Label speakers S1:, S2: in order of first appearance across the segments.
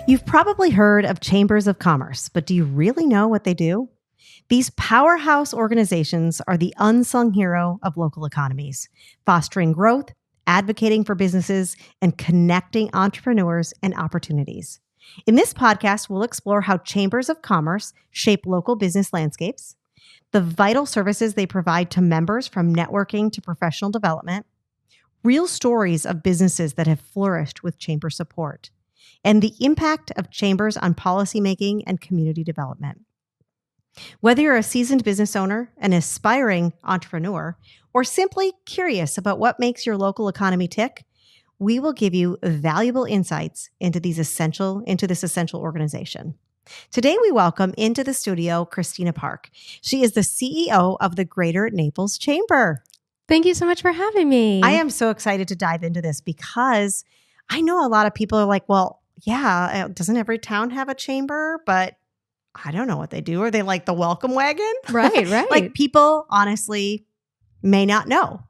S1: You've probably heard of chambers of commerce, but do you really know what they do? These powerhouse organizations are the unsung hero of local economies, fostering growth, advocating for businesses, and connecting entrepreneurs and opportunities. In this podcast, we'll explore how chambers of commerce shape local business landscapes, the vital services they provide to members from networking to professional development, real stories of businesses that have flourished with chamber support, and the impact of chambers on policymaking and community development. Whether you're a seasoned business owner, an aspiring entrepreneur, or simply curious about what makes your local economy tick, we will give you valuable insights into this essential organization. Today, we welcome into the studio Kristina Park. She is the CEO of the Greater Naples Chamber.
S2: Thank you so much for having me.
S1: I am so excited to dive into this because I know a lot of people are like, well, yeah, doesn't every town have a chamber? But I don't know what they do. Are they like the welcome wagon?
S2: Right.
S1: Like people honestly may not know.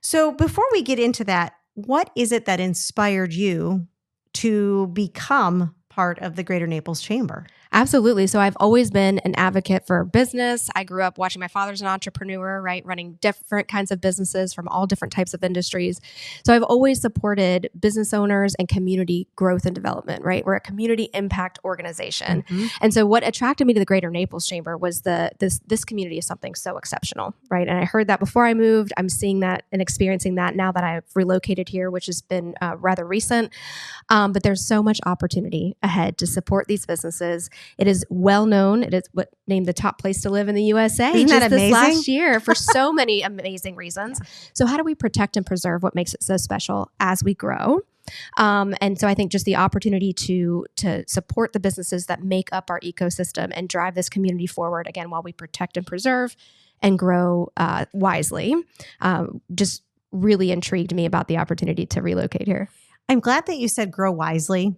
S1: So before we get into that, what is it that inspired you to become part of the Greater Naples Chamber?
S2: Absolutely. So I've always been an advocate for business. I grew up watching my father's an entrepreneur, right? Running different kinds of businesses from all different types of industries. So I've always supported business owners and community growth and development, right? We're a community impact organization. Mm-hmm. And so what attracted me to the Greater Naples Chamber was this community is something so exceptional, right? And I heard that before I moved. I'm seeing that and experiencing that now that I've relocated here, which has been rather recent. But there's so much opportunity ahead to support these businesses. It is well known. It is what named the top place to live in the USA.
S1: Isn't that amazing?
S2: This last year for so many amazing reasons. So how do we protect and preserve what makes it so special as we grow? And so I think just the opportunity to support the businesses that make up our ecosystem and drive this community forward, again, while we protect and preserve and grow wisely, just really intrigued me about the opportunity to relocate here.
S1: I'm glad that you said grow wisely,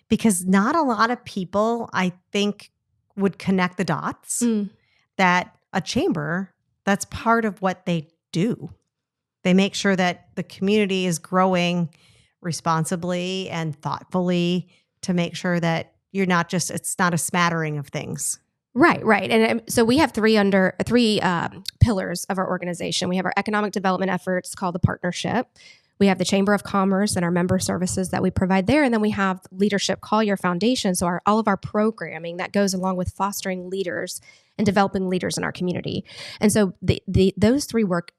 S1: because not a lot of people, I think, would connect the dots that a chamber, that's part of what they do. They make sure that the community is growing responsibly and thoughtfully to make sure that it's not a smattering of things.
S2: Right. And so we have three pillars of our organization. We have our economic development efforts called the partnership. We have the Chamber of Commerce and our member services that we provide there. And then we have Leadership Collier Foundation. So all of our programming that goes along with fostering leaders and developing leaders in our community. And so those three work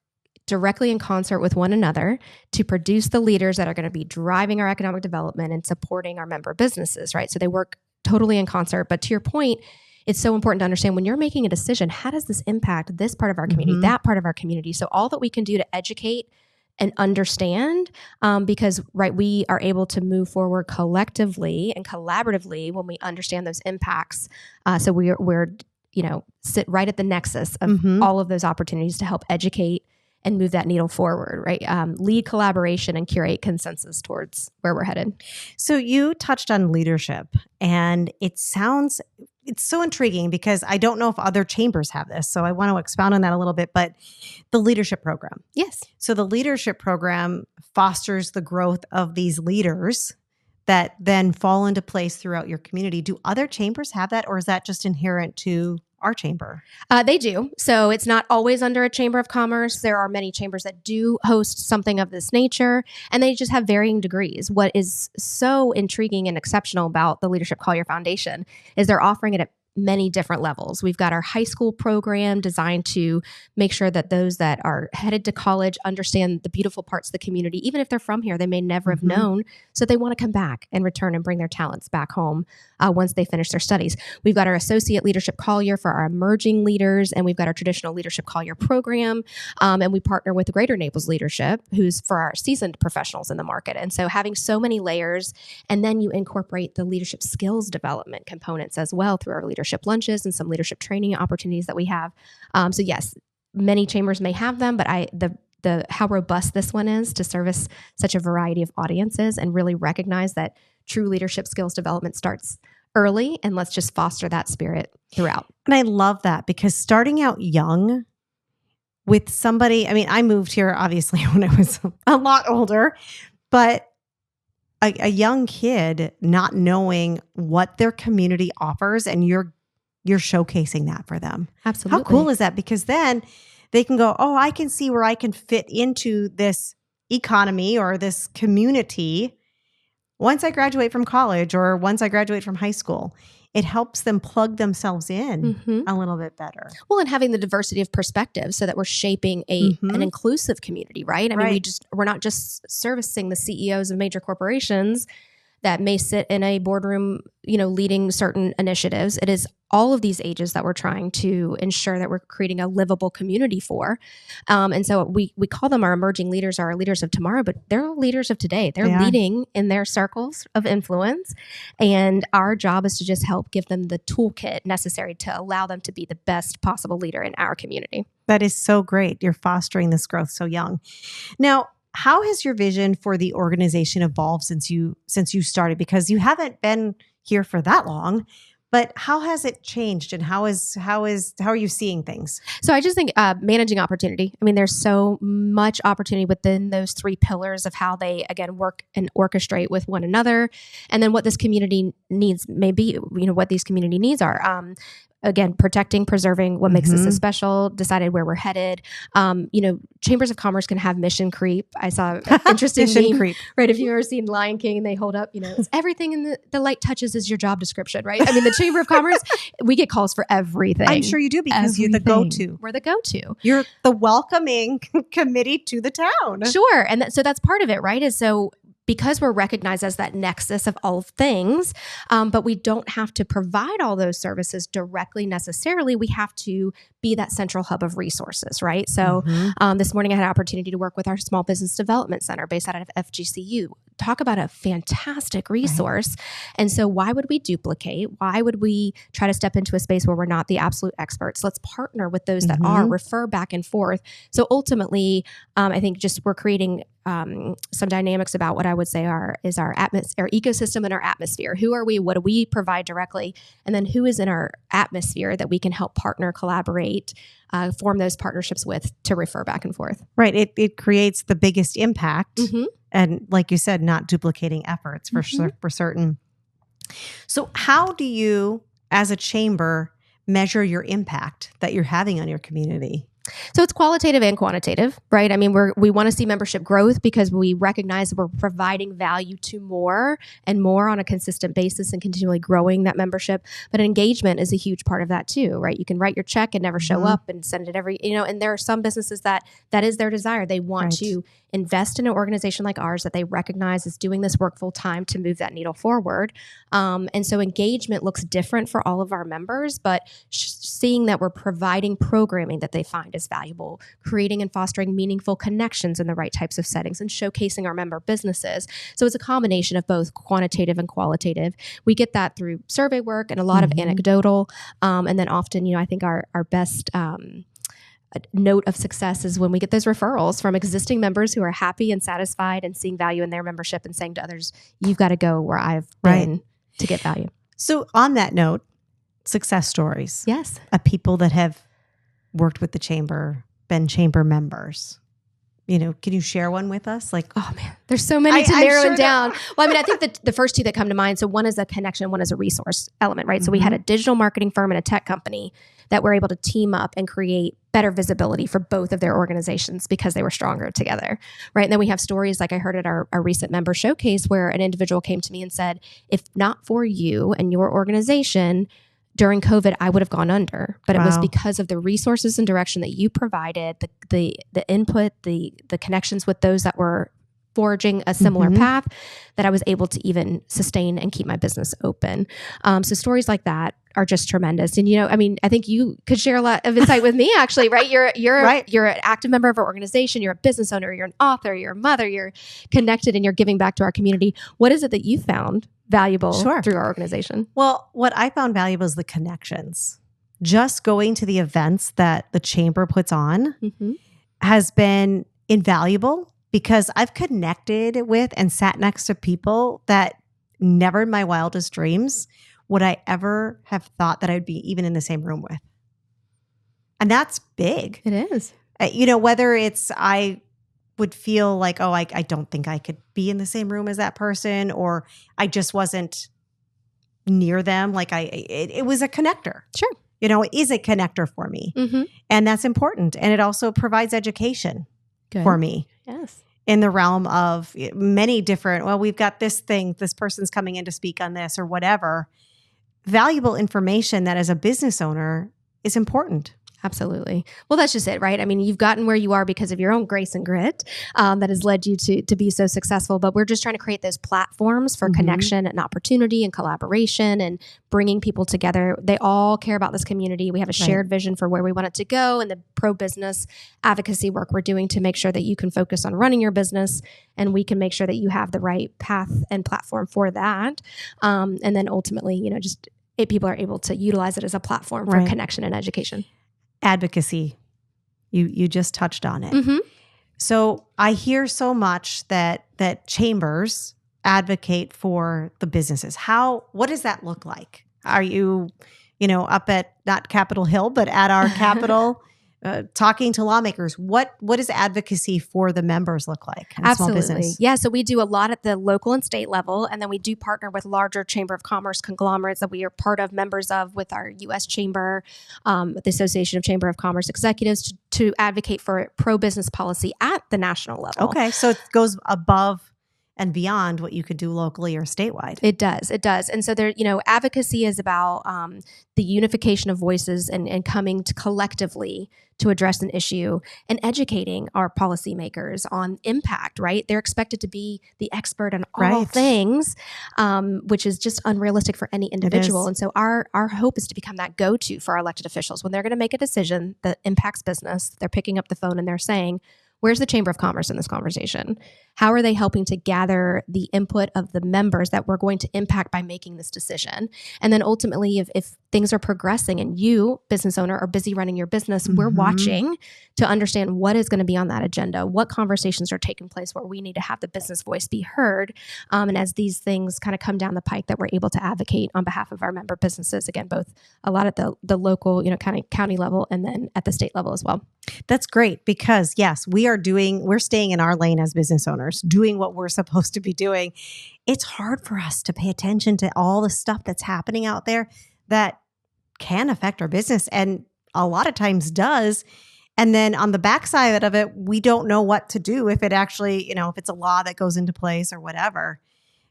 S2: directly in concert with one another to produce the leaders that are going to be driving our economic development and supporting our member businesses, right? So they work totally in concert. But to your point, it's so important to understand when you're making a decision, how does this impact this part of our community, that part of our community? So all that we can do to educate and understand, because we are able to move forward collectively and collaboratively when we understand those impacts. So we're sit right at the nexus of all of those opportunities to help educate and move that needle forward, right? Lead collaboration and curate consensus towards where we're headed.
S1: So you touched on leadership, and it's so intriguing because I don't know if other chambers have this. So I want to expound on that a little bit, but the leadership program.
S2: Yes.
S1: So the leadership program fosters the growth of these leaders that then fall into place throughout your community. Do other chambers have that, or is that just inherent to our chamber?
S2: They do. So it's not always under a chamber of commerce. There are many chambers that do host something of this nature, and they just have varying degrees. What is so intriguing and exceptional about the Leadership Collier Foundation is they're offering it at many different levels. We've got our high school program designed to make sure that those that are headed to college understand the beautiful parts of the community. Even if they're from here, they may never have known. So they want to come back and return and bring their talents back home once they finish their studies. We've got our Associate Leadership Collier for our emerging leaders, and we've got our traditional Leadership Collier program. And we partner with Greater Naples Leadership, who's for our seasoned professionals in the market. And so having so many layers, and then you incorporate the leadership skills development components as well through our leadership lunches and some leadership training opportunities that we have. So yes, many chambers may have them, but how robust this one is to service such a variety of audiences and really recognize that true leadership skills development starts early, and let's just foster that spirit throughout.
S1: And I love that, because starting out young with somebody, I mean, I moved here obviously when I was a lot older, but a young kid not knowing what their community offers, and you're showcasing that for them.
S2: Absolutely.
S1: How cool is that? Because then they can go, oh, I can see where I can fit into this economy or this community once I graduate from college or once I graduate from high school. It helps them plug themselves in a little bit better.
S2: Well, and having the diversity of perspectives so that we're shaping an inclusive community, right? I mean, we're not just servicing the CEOs of major corporations that may sit in a boardroom, leading certain initiatives. It is all of these ages that we're trying to ensure that we're creating a livable community for. And so we call them our emerging leaders, our leaders of tomorrow, but they're leaders of today. They're leading in their circles of influence. And our job is to just help give them the toolkit necessary to allow them to be the best possible leader in our community.
S1: That is so great. You're fostering this growth so young. Now, how has your vision for the organization evolved since you started? Because you haven't been here for that long, but how has it changed, and how are you seeing things?
S2: So I just think managing opportunity. I mean, there's so much opportunity within those three pillars of how they, again, work and orchestrate with one another, and then what this community needs may be, what these community needs are. Again, protecting, preserving what makes us so special, decided where we're headed. Chambers of commerce can have mission creep. I saw an interesting meme,
S1: creep.
S2: Right? If you've ever seen Lion King and they hold up, it's everything in the light touches is your job description, right? I mean, the Chamber of Commerce, we get calls for everything.
S1: I'm sure you do, because you're the go-to.
S2: We're the go-to.
S1: You're the welcoming committee to the town.
S2: Sure. And so that's part of it, right? Is so because we're recognized as that nexus of all things, but we don't have to provide all those services directly necessarily. We have to be that central hub of resources, right? So this morning I had an opportunity to work with our Small Business Development Center based out of FGCU. Talk about a fantastic resource. Right. And so why would we duplicate? Why would we try to step into a space where we're not the absolute experts? Let's partner with those that are, refer back and forth. So ultimately, I think just we're creating some dynamics about what I would say our ecosystem and our atmosphere. Who are we? What do we provide directly? And then who is in our atmosphere that we can help partner, collaborate, form those partnerships with to refer back and forth. Right.
S1: It creates the biggest impact. And like you said, not duplicating efforts for certain. So how do you, as a chamber, measure your impact that you're having on your community?
S2: So it's qualitative and quantitative, right? I mean, we want to see membership growth because we recognize that we're providing value to more and more on a consistent basis and continually growing that membership. But engagement is a huge part of that too, right? You can write your check and never show up and send it and there are some businesses that is their desire. They want to invest in an organization like ours that they recognize is doing this work full time to move that needle forward. And so engagement looks different for all of our members, but seeing that we're providing programming that they find is valuable, creating and fostering meaningful connections in the right types of settings, and showcasing our member businesses. So it's a combination of both quantitative and qualitative. We get that through survey work and a lot of anecdotal. And then often, I think our best note of success is when we get those referrals from existing members who are happy and satisfied and seeing value in their membership and saying to others, you've got to go where I've been to get value.
S1: So on that note, success stories.
S2: Yes.
S1: Of people that have worked with the chamber, been chamber members. Can you share one with us?
S2: Oh man, there's so many to narrow it down. Well, I mean, I think the first two that come to mind. So one is a connection, one is a resource element, right? So we had a digital marketing firm and a tech company that were able to team up and create better visibility for both of their organizations because they were stronger together, right? And then we have stories like I heard at our recent member showcase where an individual came to me and said, if not for you and your organization, during COVID, I would have gone under, but it was because of the resources and direction that you provided, the input, the connections with those that were forging a similar path, that I was able to even sustain and keep my business open. So stories like that are just tremendous. And, I think you could share a lot of insight with me actually, right? You're an active member of our organization. You're a business owner, you're an author, you're a mother, you're connected and you're giving back to our community. What is it that you found valuable through our organization?
S1: Well, what I found valuable is the connections. Just going to the events that the chamber puts on has been invaluable because I've connected with and sat next to people that never in my wildest dreams would I ever have thought that I would be even in the same room with. And that's big.
S2: It is.
S1: Whether it's I would feel like, oh, I don't think I could be in the same room as that person, or I just wasn't near them. Like it was a connector.
S2: Sure.
S1: It is a connector for me. And that's important. And it also provides education for me.
S2: Yes.
S1: In the realm of many different, well, we've got this thing, this person's coming in to speak on this or whatever. Valuable information that as a business owner is important.
S2: Absolutely. Well, that's just it, right? I mean, you've gotten where you are because of your own grace and grit that has led you to be so successful. But we're just trying to create those platforms for connection and opportunity and collaboration and bringing people together. They all care about this community. We have a shared vision for where we want it to go, and the pro-business advocacy work we're doing to make sure that you can focus on running your business, and we can make sure that you have the right path and platform for that. And then ultimately, people are able to utilize it as a platform for connection and education.
S1: Advocacy. You just touched on it. So I hear so much that chambers advocate for the businesses. What does that look like? Are you, up at not Capitol Hill, but at our Capitol, talking to lawmakers? What does advocacy for the members look like in small business?
S2: Yeah, so we do a lot at the local and state level, and then we do partner with larger Chamber of Commerce conglomerates that we are part of, members of, with our U.S. Chamber, the Association of Chamber of Commerce Executives, to advocate for pro-business policy at the national level.
S1: Okay, so it goes above and beyond what you could do locally or statewide.
S2: It does. And so there, advocacy is about the unification of voices and coming to collectively to address an issue and educating our policymakers on impact, right? They're expected to be the expert on all things, which is just unrealistic for any individual. And so our hope is to become that go-to for our elected officials. When they're going to make a decision that impacts business, they're picking up the phone and they're saying, where's the Chamber of Commerce in this conversation? How are they helping to gather the input of the members that we're going to impact by making this decision? And then ultimately, if things are progressing and you, business owner, are busy running your business, we're watching to understand what is going to be on that agenda, what conversations are taking place where we need to have the business voice be heard. And as these things kind of come down the pike, that we're able to advocate on behalf of our member businesses, again, both a lot at the local, kind of county level, and then at the state level as well.
S1: That's great, because yes, we're staying in our lane as business owners, doing what we're supposed to be doing. It's hard for us to pay attention to all the stuff that's happening out there that can affect our business, and a lot of times does. And then on the backside of it, we don't know what to do if it actually, if it's a law that goes into place or whatever.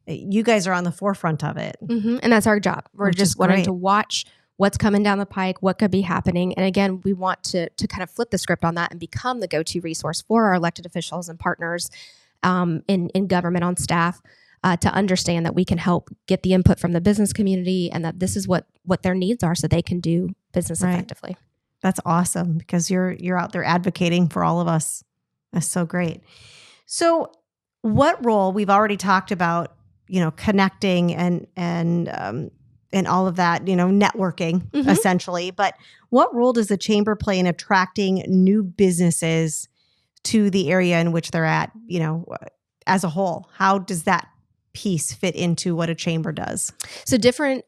S1: You guys are on the forefront of it.
S2: And that's our job. We're just wanting to watch what's coming down the pike, what could be happening. And again, we want to kind of flip the script on that and become the go-to resource for our elected officials and partners in government on staff to understand that we can help get the input from the business community, and that this is what their needs are so they can do business effectively.
S1: That's awesome, because you're out there advocating for all of us. That's so great. So what role, we've already talked about, connecting and all of that, networking essentially, but what role does the chamber play in attracting new businesses to the area in which they're at, as a whole? How does that piece fit into what a chamber does? So
S2: different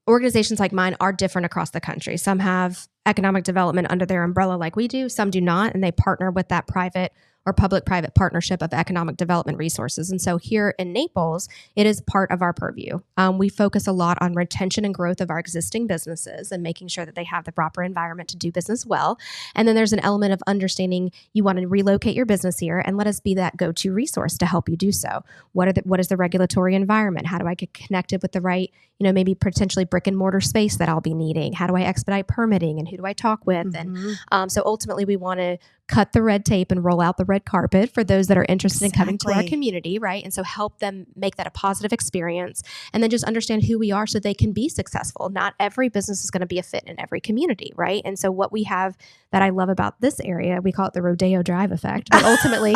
S2: organizations like mine are different across the country. Some have economic development under their umbrella like we do, some do not, and they partner with that private or public-private partnership of economic development resources. And so here in Naples, it is part of our purview. We focus a lot on retention and growth of our existing businesses and making sure that they have the proper environment to do business well. And then there's an element of understanding you want to relocate your business here, and let us be that go-to resource to help you do so. What is the regulatory environment? How do I get connected with the right, maybe potentially brick and mortar space that I'll be needing? How do I expedite permitting, and who do I talk with? And so ultimately we want to cut the red tape and roll out the red carpet for those that are interested in coming to our community, right? And so help them make that a positive experience, and then just understand who we are so they can be successful. Not every business is going to be a fit in every community, right? And so what we have that I love about this area, we call it the Rodeo Drive effect, but ultimately,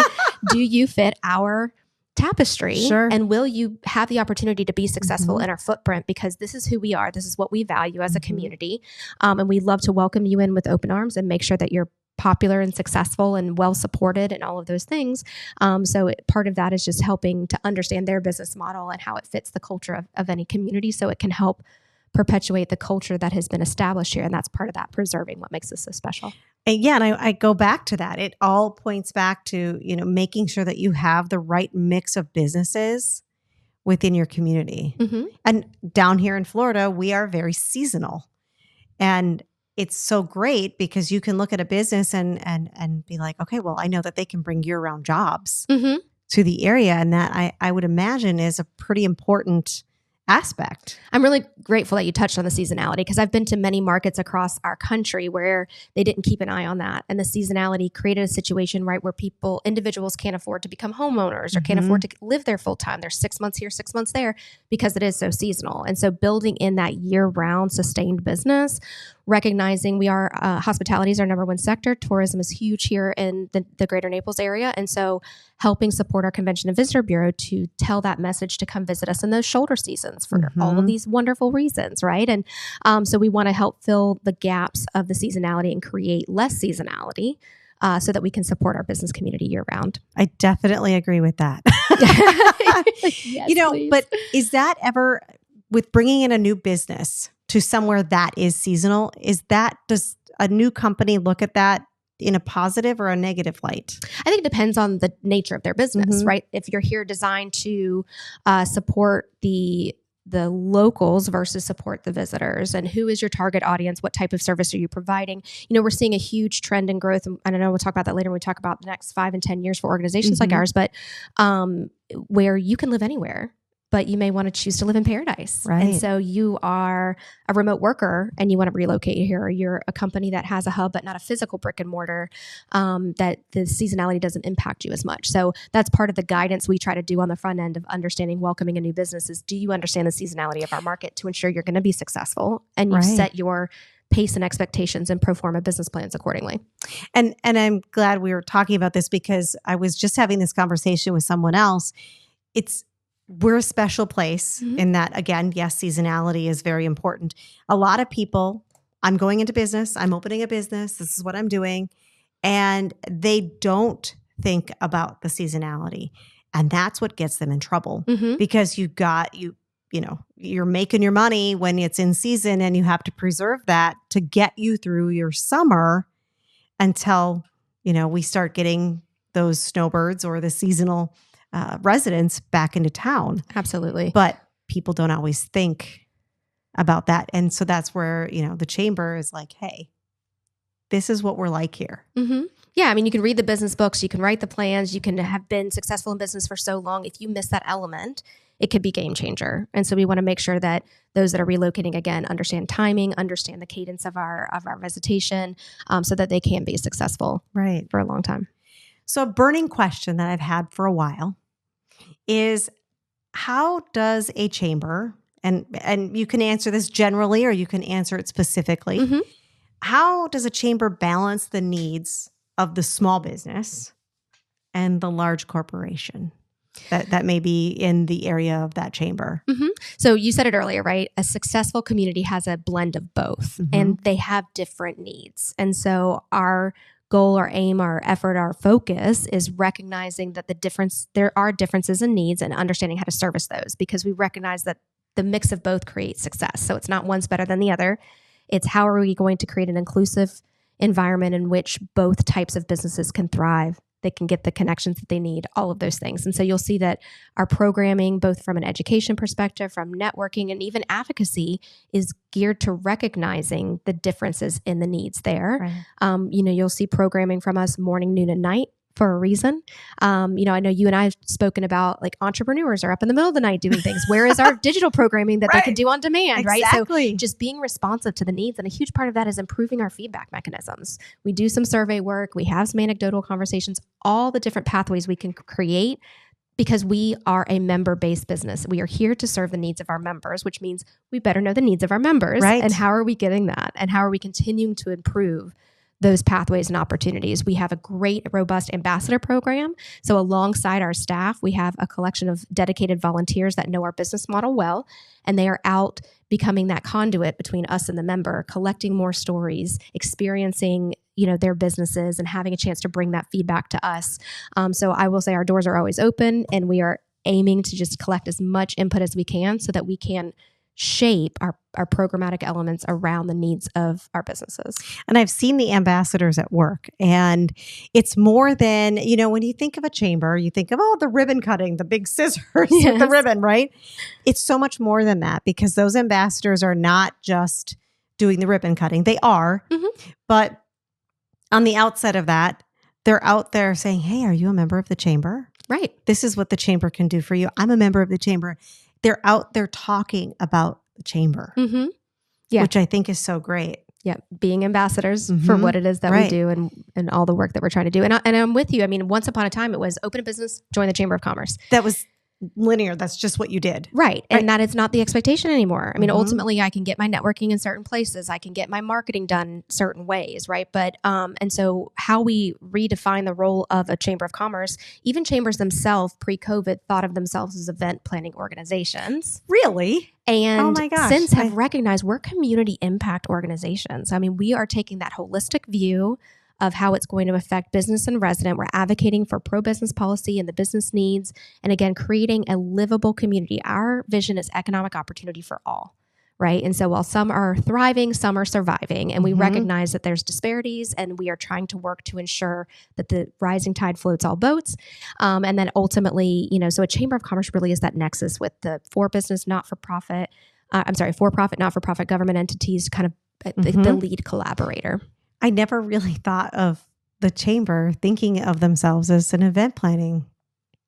S2: do you fit our tapestry?
S1: Sure.
S2: And will you have the opportunity to be successful in our footprint? Because this is who we are. This is what we value as a community. And we love to welcome you in with open arms and make sure that you're popular and successful and well supported and all of those things. So part of that is just helping to understand their business model and how it fits the culture of any community, so it can help perpetuate the culture that has been established here. And that's part of that, preserving what makes us so special.
S1: And I go back to that. It all points back to, making sure that you have the right mix of businesses within your community.
S2: Mm-hmm.
S1: And down here in Florida, we are very seasonal. And it's so great because you can look at a business and be like, okay, well, I know that they can bring year-round jobs
S2: Mm-hmm.
S1: to the area. And that I would imagine is a pretty important aspect.
S2: I'm really grateful that you touched on the seasonality, because I've been to many markets across our country where they didn't keep an eye on that. And the seasonality created a situation, right, where individuals can't afford to become homeowners or can't afford to live there full time. They're 6 months here, 6 months there, because it is so seasonal. And so building in that year-round sustained business, recognizing hospitality is our number one sector. Tourism is huge here in the Greater Naples area. And so helping support our Convention and Visitor Bureau to tell that message to come visit us in those shoulder seasons for all of these wonderful reasons, right? And so we want to help fill the gaps of the seasonality and create less seasonality so that we can support our business community year round.
S1: I definitely agree with that.
S2: Yes, please.
S1: But is that ever, with bringing in a new business to somewhere that is seasonal, does a new company look at that in a positive or a negative light?
S2: I think it depends on the nature of their business, right? If you're here designed to support the locals versus support the visitors, and who is your target audience, what type of service are you providing? We're seeing a huge trend in growth, and I know we'll talk about that later when we talk about the next 5 and 10 years for organizations like ours, but where you can live anywhere, but you may want to choose to live in paradise.
S1: Right.
S2: And so you are a remote worker and you want to relocate here, or you're a company that has a hub but not a physical brick and mortar, that the seasonality doesn't impact you as much. So that's part of the guidance we try to do on the front end of understanding welcoming a new business is, do you understand the seasonality of our market to ensure you're going to be successful, and you set your pace and expectations and pro forma business plans accordingly.
S1: And I'm glad we were talking about this, because I was just having this conversation with someone else. We're a special place in that, again, yes, seasonality is very important. A lot of people, I'm going into business, I'm opening a business, this is what I'm doing, and they don't think about the seasonality. And that's what gets them in trouble, because you're making your money when it's in season, and you have to preserve that to get you through your summer until, we start getting those snowbirds or the seasonal residents back into town.
S2: Absolutely.
S1: But people don't always think about that. And so that's where, the chamber is like, hey, this is what we're like here.
S2: Mm-hmm. Yeah. I mean, you can read the business books, you can write the plans, you can have been successful in business for so long. If you miss that element, it could be game changer. And so we want to make sure that those that are relocating, again, understand timing, understand the cadence of our visitation, so that they can be successful for a long time.
S1: So a burning question that I've had for a while is, how does a chamber, and you can answer this generally or you can answer it specifically, how does a chamber balance the needs of the small business and the large corporation that may be in the area of that chamber?
S2: So you said it earlier, right? A successful community has a blend of both, and they have different needs. And so our goal, our aim, our effort, our focus is recognizing that there are differences in needs and understanding how to service those, because we recognize that the mix of both creates success. So it's not one's better than the other. It's how are we going to create an inclusive environment in which both types of businesses can thrive, they can get the connections that they need, all of those things. And so you'll see that our programming, both from an education perspective, from networking, and even advocacy, is geared to recognizing the differences in the needs there. Right. You'll see programming from us morning, noon, and night for a reason. I know you and I have spoken about, like, entrepreneurs are up in the middle of the night doing things. Where is our digital programming that they can do on demand, right? So just being responsive to the needs. And a huge part of that is improving our feedback mechanisms. We do some survey work. We have some anecdotal conversations, all the different pathways we can create, because we are a member-based business. We are here to serve the needs of our members, which means we better know the needs of our members. Right. And how are we getting that? And how are we continuing to improve those pathways and opportunities? We have a great, robust ambassador program. So alongside our staff, we have a collection of dedicated volunteers that know our business model well, and they are out becoming that conduit between us and the member, collecting more stories, experiencing, their businesses, and having a chance to bring that feedback to us. So I will say our doors are always open, and we are aiming to just collect as much input as we can so that we can shape our programmatic elements around the needs of our businesses.
S1: And I've seen the ambassadors at work, and it's more than, when you think of a chamber, you think of, the ribbon cutting, the big scissors with the ribbon, right? It's so much more than that, because those ambassadors are not just doing the ribbon cutting. They are, but on the outset of that, they're out there saying, hey, are you a member of the chamber?
S2: Right.
S1: This is what the chamber can do for you. I'm a member of the chamber. They're out there talking about the chamber, which I think is so great.
S2: Yeah, being ambassadors for what it is that we do and all the work that we're trying to do. And I'm with you. I mean, once upon a time, it was open a business, join the Chamber of Commerce.
S1: That was linear. That's just what you did.
S2: Right. And that is not the expectation anymore. I mean, ultimately, I can get my networking in certain places. I can get my marketing done certain ways, right? But, and so how we redefine the role of a Chamber of Commerce, even chambers themselves pre-COVID thought of themselves as event planning organizations.
S1: Really?
S2: And since have recognized we're community impact organizations. I mean, we are taking that holistic view of how it's going to affect business and resident. We're advocating for pro-business policy and the business needs. And again, creating a livable community. Our vision is economic opportunity for all, right? And so while some are thriving, some are surviving. And we recognize that there's disparities, and we are trying to work to ensure that the rising tide floats all boats. And then ultimately, so a Chamber of Commerce really is that nexus with the for-business, not-for-profit, for-profit, not-for-profit government entities, kind of the lead collaborator.
S1: I never really thought of the chamber thinking of themselves as an event planning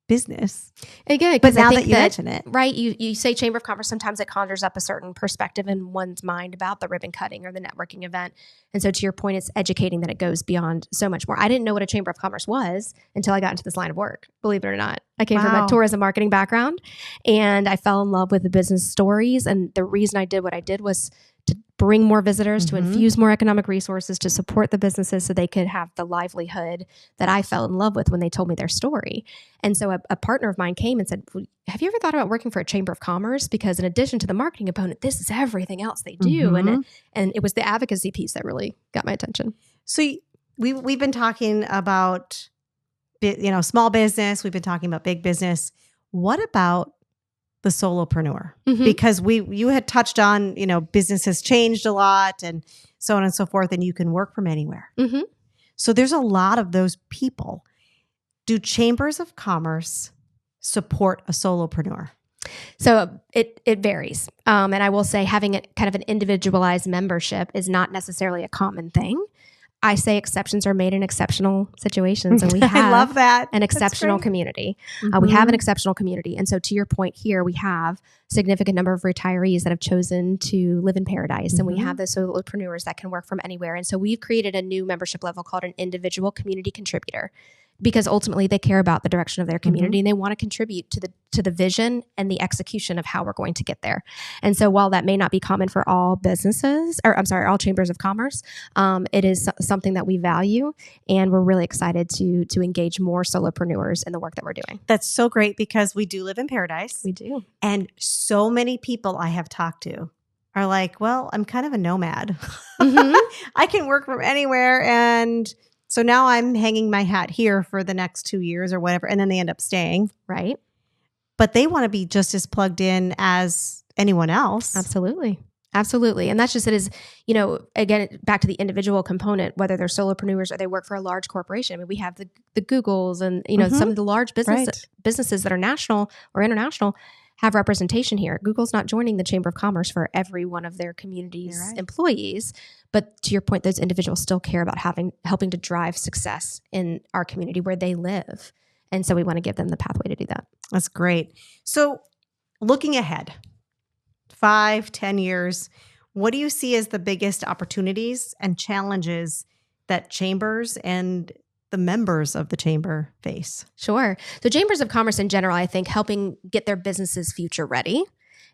S1: business.
S2: Again,
S1: but now that you mention it,
S2: right? You say Chamber of Commerce, sometimes it conjures up a certain perspective in one's mind about the ribbon cutting or the networking event. And so to your point, it's educating that it goes beyond so much more. I didn't know what a Chamber of Commerce was until I got into this line of work, believe it or not. I came from a tourism marketing background, and I fell in love with the business stories. And the reason I did what I did was to bring more visitors, to infuse more economic resources, to support the businesses so they could have the livelihood that I fell in love with when they told me their story. And so a partner of mine came and said, have you ever thought about working for a Chamber of Commerce? Because in addition to the marketing component, this is everything else they do. And it was the advocacy piece that really got my attention. So
S1: we've been talking about, small business. We've been talking about big business. What about the solopreneur? Because you had touched on, business has changed a lot and so on and so forth, and you can work from anywhere. So there's a lot of those people. Do chambers of commerce support a solopreneur?
S2: So it varies. And I will say having a kind of an individualized membership is not necessarily a common thing. I say exceptions are made in exceptional situations, and we have
S1: I love that.
S2: An exceptional community. We have an exceptional community. And so to your point here, we have a significant number of retirees that have chosen to live in paradise, and we have the solopreneurs that can work from anywhere. And so we've created a new membership level called an individual community contributor, because ultimately they care about the direction of their community and they want to contribute to the vision and the execution of how we're going to get there. And so while that may not be common for all businesses, all chambers of commerce, it is something that we value, and we're really excited to engage more solopreneurs in the work that we're doing.
S1: That's so great, because we do live in paradise.
S2: We do.
S1: And so many people I have talked to are like, well, I'm kind of a nomad. I can work from anywhere, and so now I'm hanging my hat here for the next 2 years or whatever, and then they end up staying.
S2: Right.
S1: But they want to be just as plugged in as anyone else.
S2: Absolutely. And that's just, it is, again, back to the individual component, whether they're solopreneurs or they work for a large corporation. I mean, we have the Googles and, some of the large businesses that are national or international have representation here. Google's not joining the Chamber of Commerce for every one of their community's employees. But to your point, those individuals still care about helping to drive success in our community where they live. And so we want to give them the pathway to do that.
S1: That's great. So looking ahead, 5-10 years, what do you see as the biggest opportunities and challenges that chambers and the members of the chamber face?
S2: Sure. So chambers of commerce in general, I think helping get their businesses future ready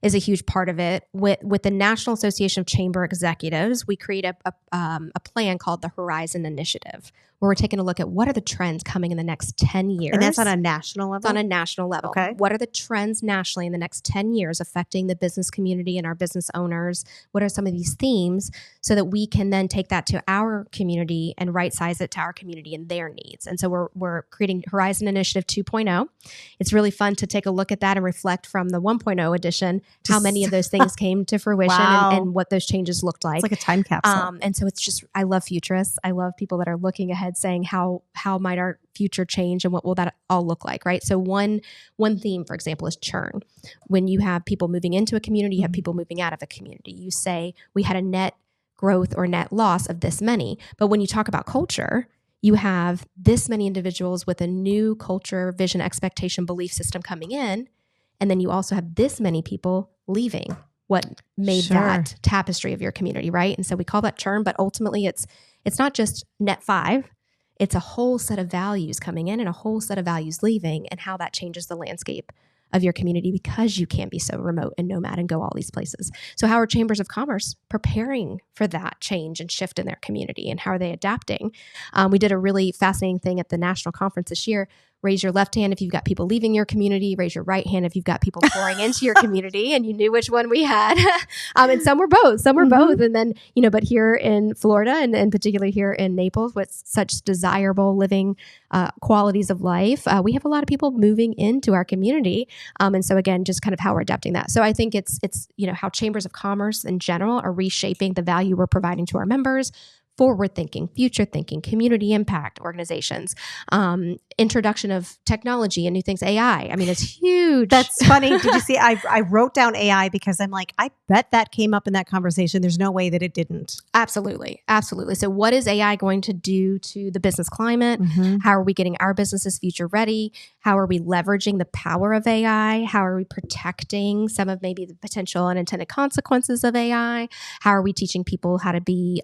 S2: is a huge part of it. With the National Association of Chamber Executives, we create a plan called the Horizon Initiative, where we're taking a look at what are the trends coming in the next 10 years.
S1: And that's on a national level?
S2: It's on a national level.
S1: Okay.
S2: What are the trends nationally in the next 10 years affecting the business community and our business owners? What are some of these themes so that we can then take that to our community and right size it to our community and their needs? And so we're creating Horizon Initiative 2.0. It's really fun to take a look at that and reflect from the 1.0 edition how many of those things came to fruition and what those changes looked like.
S1: It's like a time capsule.
S2: And so it's just, I love futurists. I love people that are looking ahead saying how might our future change and what will that all look like, right? So one theme, for example, is churn. When you have people moving into a community, you have people moving out of a community. You say we had a net growth or net loss of this many. But when you talk about culture, you have this many individuals with a new culture, vision, expectation, belief system coming in. And then you also have this many people leaving what made that tapestry of your community, right? And so we call that churn, but ultimately it's not just net 5. It's a whole set of values coming in and a whole set of values leaving, and how that changes the landscape of your community because you can be so remote and nomad and go all these places. So how are chambers of commerce preparing for that change and shift in their community, and how are they adapting? We did a really fascinating thing at the national conference this year. Raise your left hand if you've got people leaving your community. Raise your right hand if you've got people pouring into your community. And you knew which one we had. And some were both. Some were both. And then, but here in Florida and particularly here in Naples with such desirable living qualities of life, we have a lot of people moving into our community. And so again, just kind of how we're adapting that. So I think it's how chambers of commerce in general are reshaping the value we're providing to our members, forward-thinking, future-thinking, community impact organizations, introduction of technology and new things, AI. I mean, it's huge.
S1: That's funny. Did you see, I wrote down AI because I'm like, I bet that came up in that conversation. There's no way that it didn't.
S2: Absolutely. Absolutely. So what is AI going to do to the business climate? How are we getting our businesses future ready? How are we leveraging the power of AI? How are we protecting some of maybe the potential unintended consequences of AI? How are we teaching people how to be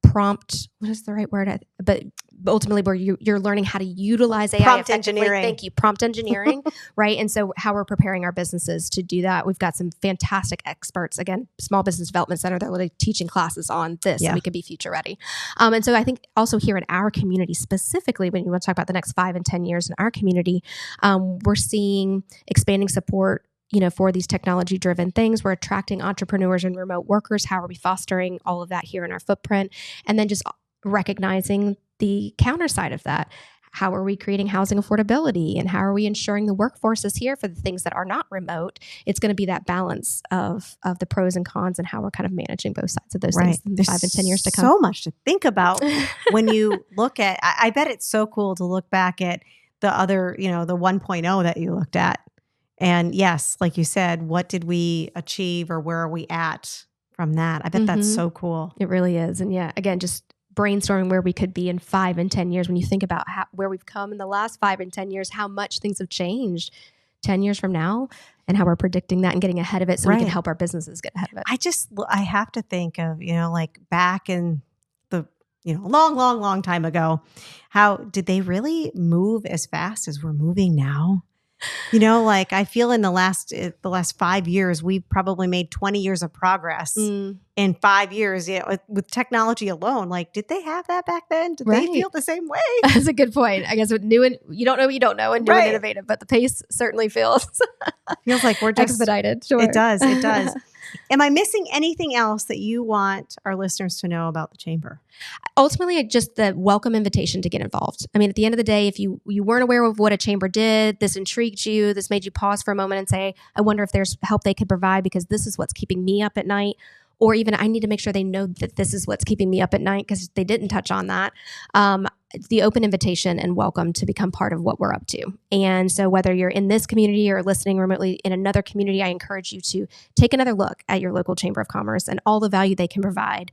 S2: prompt, what is the right word? But ultimately where you're learning how to utilize AI
S1: prompt
S2: effectively.
S1: engineering.
S2: Thank you. Prompt engineering, right? And so how we're preparing our businesses to do that. We've got some fantastic experts, again, Small Business Development Center, they're literally teaching classes on this so we can be future ready. And so I think also here in our community, specifically when you want to talk about the next 5 and 10 years in our community, we're seeing expanding support for these technology-driven things. We're attracting entrepreneurs and remote workers. How are we fostering all of that here in our footprint? And then just recognizing the counter side of that. How are we creating housing affordability? And how are we ensuring the workforce is here for the things that are not remote? It's going to be that balance of the pros and cons and how we're kind of managing both sides of those things in 5 and 10 years to come.
S1: So much to think about when you look at, I bet it's so cool to look back at the other, the 1.0 that you looked at. And yes, like you said, what did we achieve or where are we at from that? I bet that's so cool.
S2: It really is. And again, just brainstorming where we could be in 5 and 10 years. When you think about where we've come in the last 5 and 10 years, how much things have changed 10 years from now and how we're predicting that and getting ahead of it so we can help our businesses get ahead of it.
S1: I have to think of, like back in the, long time ago, how did they really move as fast as we're moving now? I feel in the last 5 years, we've probably made 20 years of progress in 5 years, with technology alone. Like, did they have that back then? Did they feel the same way?
S2: That's a good point. I guess with new and you don't know what you don't know, and new and innovative, but the pace certainly feels
S1: like we're just
S2: expedited. Sure.
S1: It does. Am I missing anything else that you want our listeners to know about the chamber?
S2: Ultimately, just the welcome invitation to get involved. I mean, at the end of the day, if you weren't aware of what a chamber did, this intrigued you, this made you pause for a moment and say, I wonder if there's help they could provide because this is what's keeping me up at night. Or even I need to make sure they know that this is what's keeping me up at night because they didn't touch on that. The open invitation and welcome to become part of what we're up to. And so whether you're in this community or listening remotely in another community, I encourage you to take another look at your local Chamber of Commerce and all the value they can provide,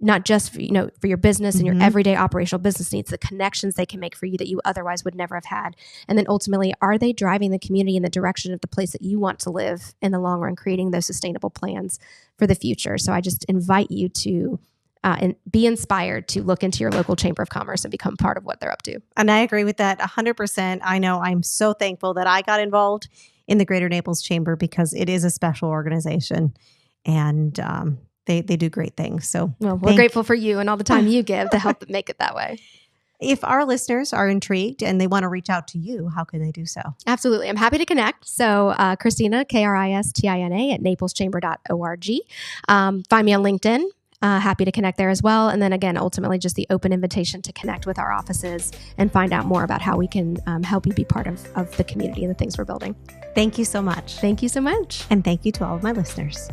S2: not just for your business and your everyday operational business needs, the connections they can make for you that you otherwise would never have had. And then ultimately, are they driving the community in the direction of the place that you want to live in the long run, creating those sustainable plans for the future? So I just invite you to and be inspired to look into your local Chamber of Commerce and become part of what they're up to.
S1: And I agree with that 100%. I know I'm so thankful that I got involved in the Greater Naples Chamber because it is a special organization and they do great things. So
S2: we're grateful for you and all the time you give to help make it that way.
S1: If our listeners are intrigued and they want to reach out to you, how can they do so?
S2: Absolutely. I'm happy to connect. So Kristina, Kristina at napleschamber.org. Find me on LinkedIn. Happy to connect there as well. And then again, ultimately just the open invitation to connect with our offices and find out more about how we can help you be part of the community and the things we're building.
S1: Thank you so much.
S2: Thank you so much.
S1: And thank you to all of my listeners.